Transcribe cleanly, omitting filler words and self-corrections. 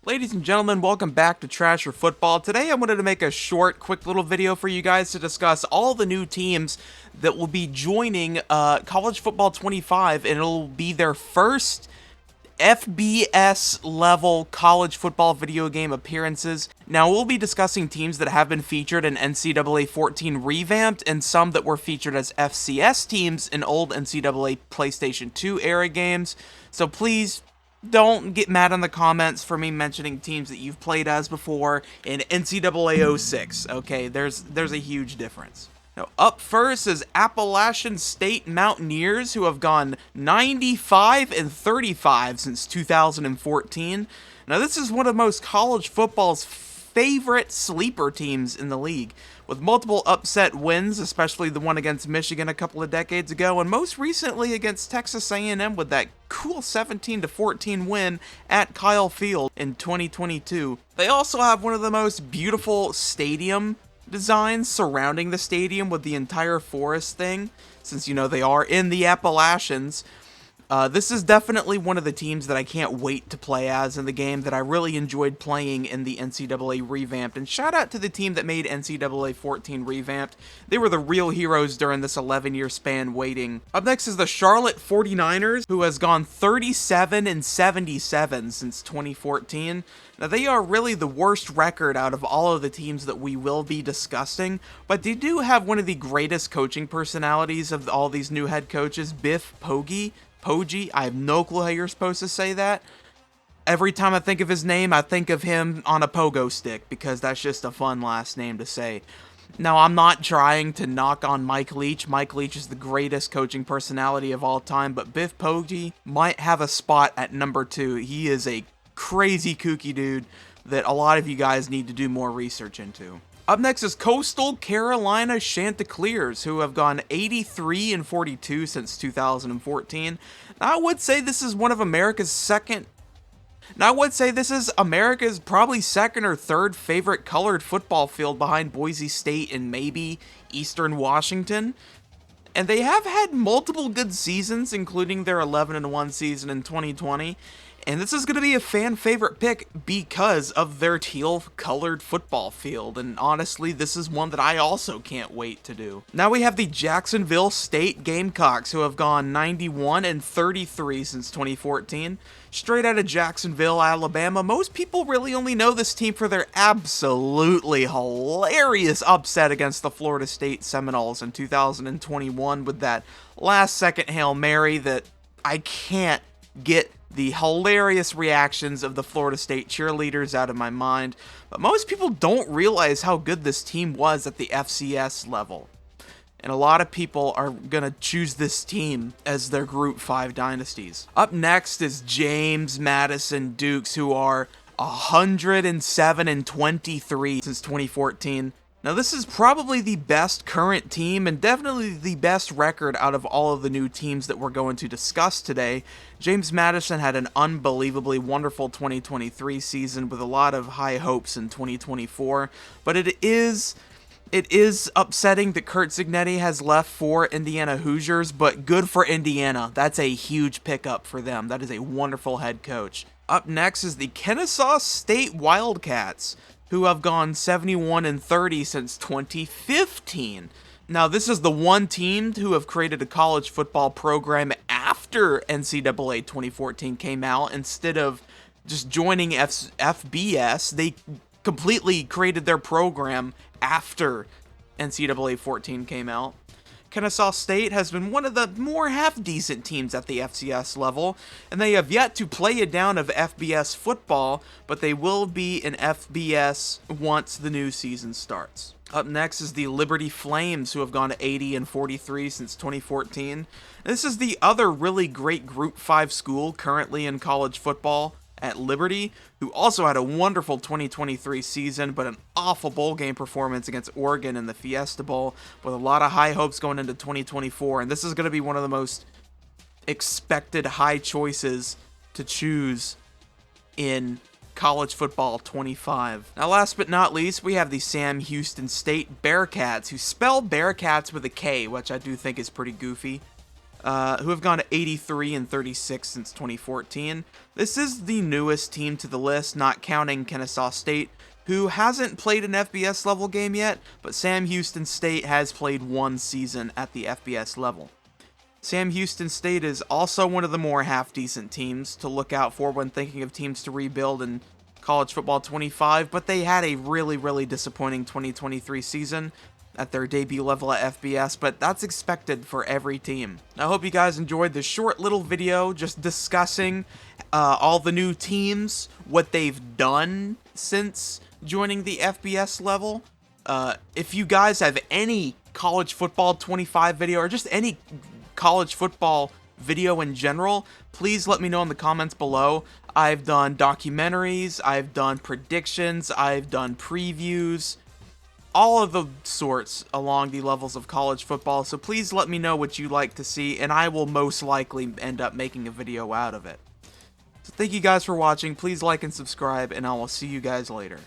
Ladies and gentlemen, welcome back to Trash or Football. Today I wanted to make a short, quick little video for you guys to discuss all the new teams that will be joining College Football 25, and it'll be their first FBS level college football video game appearances. Now we'll be discussing teams that have been featured in NCAA 14 revamped and some that were featured as FCS teams in old NCAA PlayStation 2 era games. So please don't get mad in the comments for me mentioning teams that you've played as before in NCAA 06. Okay, there's a huge difference. Now, up first is Appalachian State Mountaineers, who have gone 95-35 since 2014. Now, this is one of most college football's favorite sleeper teams in the league, with multiple upset wins, especially the one against Michigan a couple of decades ago, and most recently against Texas A&M with that cool 17-14 win at Kyle Field in 2022. They also have one of the most beautiful stadium designs surrounding the stadium with the entire forest thing, since, you know, they are in the Appalachians. This is definitely one of the teams that I can't wait to play as in the game, that I really enjoyed playing in the NCAA Revamped. And shout out to the team that made NCAA 14 Revamped. They were the real heroes during this 11-year span waiting. Up next is the Charlotte 49ers, who has gone 37-77 since 2014. Now, they are really the worst record out of all of the teams that we will be discussing, but they do have one of the greatest coaching personalities of all these new head coaches, Biff Poggi. I have no clue how you're supposed to say that. Every time I think of his name, I think of him on a pogo stick, because that's just a fun last name to say. Now, I'm not trying to knock on Mike Leach. Mike Leach is the greatest coaching personality of all time, but Biff Poggi might have a spot at number 2. He is a crazy kooky dude that a lot of you guys need to do more research into. Up next is Coastal Carolina Chanticleers, who have gone 83-42 since 2014. Now, I would say this is America's probably second or third favorite colored football field behind Boise State and maybe Eastern Washington. And they have had multiple good seasons, including their 11-1 season in 2020. And this is going to be a fan favorite pick because of their teal colored football field. And honestly, this is one that I also can't wait to do. Now we have the Jacksonville State Gamecocks, who have gone 91-33 since 2014. Straight out of Jacksonville, Alabama. Most people really only know this team for their absolutely hilarious upset against the Florida State Seminoles in 2021 with that last second Hail Mary that I can't get the hilarious reactions of the Florida State cheerleaders out of my mind. But most people don't realize how good this team was at the FCS level. And a lot of people are going to choose this team as their Group 5 dynasties. Up next is James Madison Dukes, who are 107-23 since 2014. Now, this is probably the best current team and definitely the best record out of all of the new teams that we're going to discuss today. James Madison had an unbelievably wonderful 2023 season with a lot of high hopes in 2024, but it is upsetting that Kurt Cignetti has left for Indiana Hoosiers, but good for Indiana. That's a huge pickup for them. That is a wonderful head coach. Up next is the Kennesaw State Wildcats, who have gone 71-30 since 2015. Now, this is the one team who have created a college football program after NCAA 2014 came out. Instead of just joining FBS, they completely created their program after NCAA 14 came out. Kennesaw State has been one of the more half-decent teams at the FCS level, and they have yet to play a down of FBS football, but they will be in FBS once the new season starts. Up next is the Liberty Flames, who have gone 80-43 since 2014. This is the other really great Group 5 school currently in college football at Liberty, who also had a wonderful 2023 season, but an awful bowl game performance against Oregon in the Fiesta Bowl, with a lot of high hopes going into 2024, and this is going to be one of the most expected high choices to choose in college football 25. Now, last but not least, we have the Sam Houston State Bearcats, who spell Bearcats with a K, which I do think is pretty goofy. who have gone to 83-36 since 2014. This is the newest team to the list, not counting Kennesaw State, who hasn't played an FBS level game yet, but Sam Houston State has played one season at the FBS level. Sam Houston State is also one of the more half-decent teams to look out for when thinking of teams to rebuild in College Football 25, but they had a really disappointing 2023 season at their debut level at FBS, but that's expected for every team. I hope you guys enjoyed this short little video just discussing all the new teams, what they've done since joining the FBS level. If you guys have any College Football 25 video or just any college football video in general, please let me know in the comments below. I've done documentaries, I've done predictions, I've done previews, all of the sorts along the levels of college football, so please let me know what you'd like to see, and I will most likely end up making a video out of it. So thank you guys for watching, please like and subscribe, and I will see you guys later.